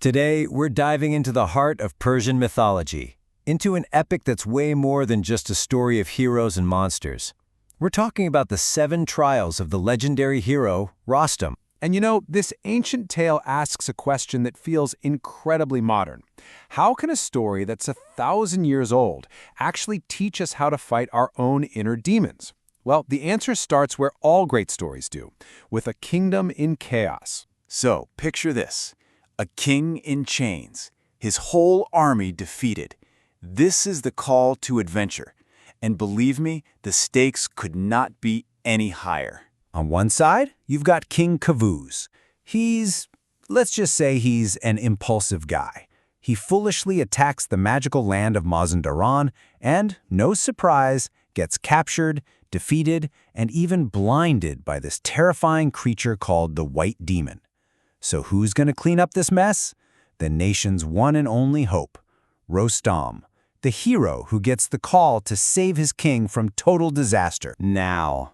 Today, we're diving into the heart of Persian mythology, into an epic that's way more than just a story of heroes and monsters. We're talking about the 7 trials of the legendary hero, Rostam. And you know, this ancient tale asks a question that feels incredibly modern. How can a story that's 1,000 years old actually teach us how to fight our own inner demons? Well, the answer starts where all great stories do, with a kingdom in chaos. So, picture this. A king in chains, his whole army defeated. This is the call to adventure. And believe me, the stakes could not be any higher. On one side, you've got King Kavuz. Let's just say he's an impulsive guy. He foolishly attacks the magical land of Mazandaran and, no surprise, gets captured, defeated, and even blinded by this terrifying creature called the White Demon. So who's going to clean up this mess? The nation's one and only hope, Rostam, the hero who gets the call to save his king from total disaster. Now,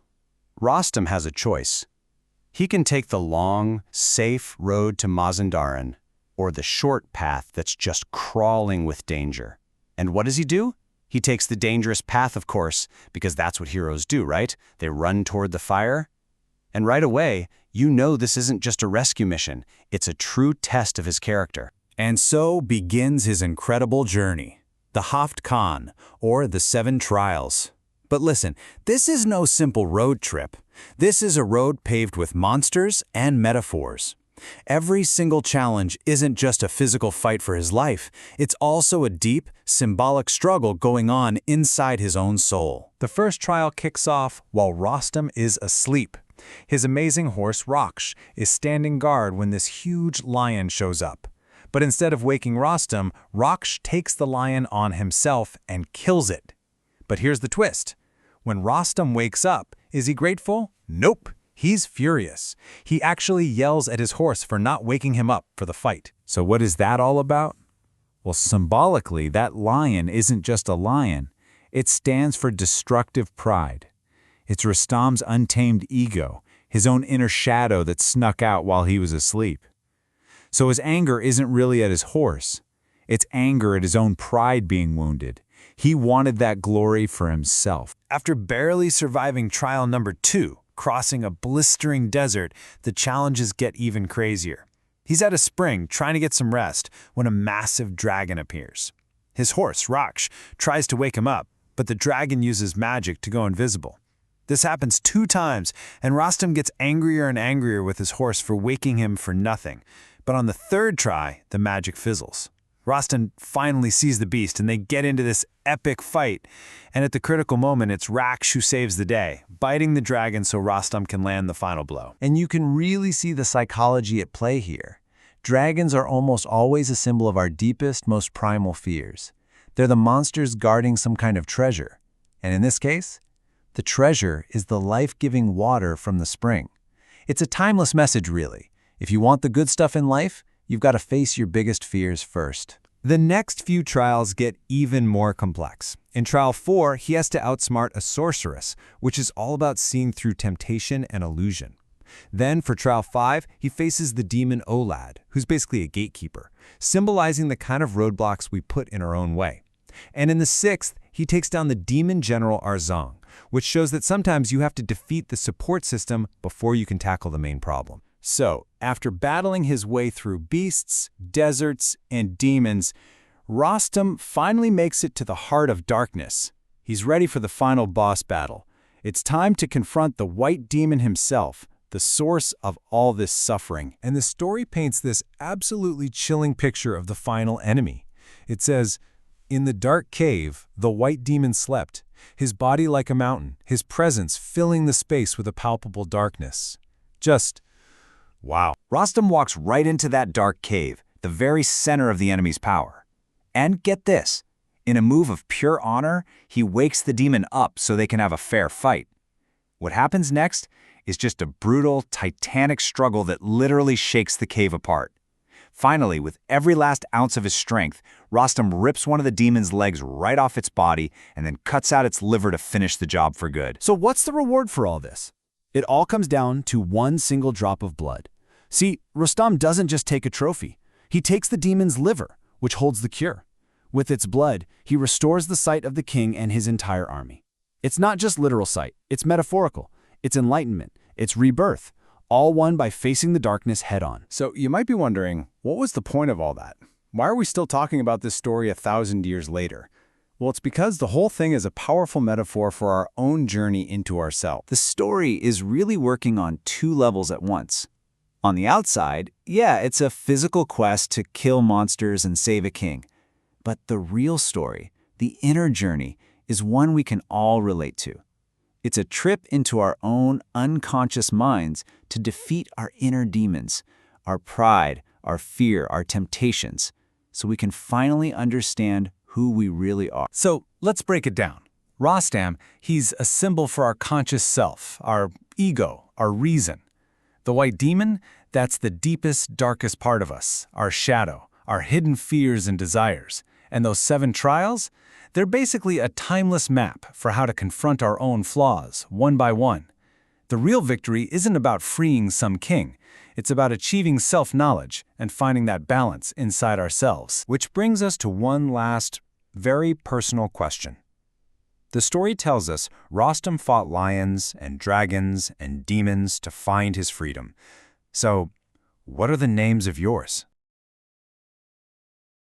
Rostam has a choice. He can take the long, safe road to Mazandaran, or the short path that's just crawling with danger. And what does he do? He takes the dangerous path, of course, because that's what heroes do, right? They run toward the fire. And right away, you know this isn't just a rescue mission. It's a true test of his character. And so begins his incredible journey, the Haft Khan, or the 7 trials. But listen, this is no simple road trip. This is a road paved with monsters and metaphors. Every single challenge isn't just a physical fight for his life. It's also a deep, symbolic struggle going on inside his own soul. The first trial kicks off while Rostam is asleep. His amazing horse, Raksh, is standing guard when this huge lion shows up. But instead of waking Rostam, Raksh takes the lion on himself and kills it. But here's the twist. When Rostam wakes up, is he grateful? Nope. He's furious. He actually yells at his horse for not waking him up for the fight. So what is that all about? Well, symbolically, that lion isn't just a lion. It stands for destructive pride. It's Rostam's untamed ego, his own inner shadow that snuck out while he was asleep. So his anger isn't really at his horse. It's anger at his own pride being wounded. He wanted that glory for himself. After barely surviving trial number 2, crossing a blistering desert, the challenges get even crazier. He's at a spring trying to get some rest when a massive dragon appears. His horse, Raksh, tries to wake him up, but the dragon uses magic to go invisible. This happens 2 times, and Rostam gets angrier and angrier with his horse for waking him for nothing. But on the 3rd try, the magic fizzles. Rostam finally sees the beast, and they get into this epic fight. And at the critical moment, it's Raksh who saves the day, biting the dragon so Rostam can land the final blow. And you can really see the psychology at play here. Dragons are almost always a symbol of our deepest, most primal fears. They're the monsters guarding some kind of treasure. And in this case, the treasure is the life-giving water from the spring. It's a timeless message, really. If you want the good stuff in life, you've got to face your biggest fears first. The next few trials get even more complex. In trial 4, he has to outsmart a sorceress, which is all about seeing through temptation and illusion. Then for trial 5, he faces the demon Olad, who's basically a gatekeeper, symbolizing the kind of roadblocks we put in our own way. And in the 6th, he takes down the demon general Arzang, which shows that sometimes you have to defeat the support system before you can tackle the main problem. So, after battling his way through beasts, deserts, and demons, Rostam finally makes it to the heart of darkness. He's ready for the final boss battle. It's time to confront the White Demon himself, the source of all this suffering. And the story paints this absolutely chilling picture of the final enemy. It says, "In the dark cave, the White Demon slept, his body like a mountain, his presence filling the space with a palpable darkness." Wow. Rostam walks right into that dark cave, the very center of the enemy's power. And get this, in a move of pure honor, he wakes the demon up so they can have a fair fight. What happens next is just a brutal, titanic struggle that literally shakes the cave apart. Finally, with every last ounce of his strength, Rostam rips one of the demon's legs right off its body and then cuts out its liver to finish the job for good. So what's the reward for all this? It all comes down to one single drop of blood. See, Rostam doesn't just take a trophy. He takes the demon's liver, which holds the cure. With its blood, he restores the sight of the king and his entire army. It's not just literal sight, it's metaphorical. It's enlightenment, it's rebirth, all won by facing the darkness head-on. So you might be wondering, what was the point of all that? Why are we still talking about this story 1,000 years later? Well, it's because the whole thing is a powerful metaphor for our own journey into ourselves. The story is really working on two levels at once. On the outside, yeah, it's a physical quest to kill monsters and save a king. But the real story, the inner journey, is one we can all relate to. It's a trip into our own unconscious minds to defeat our inner demons, our pride, our fear, our temptations, so we can finally understand who we really are. So let's break it down. Rostam, he's a symbol for our conscious self, our ego, our reason. The white demon, that's the deepest, darkest part of us, our shadow, our hidden fears and desires. And those 7 trials, they're basically a timeless map for how to confront our own flaws, one by one. The real victory isn't about freeing some king. It's about achieving self-knowledge and finding that balance inside ourselves. Which brings us to one last, very personal question. The story tells us Rostam fought lions and dragons and demons to find his freedom. So, what are the names of yours?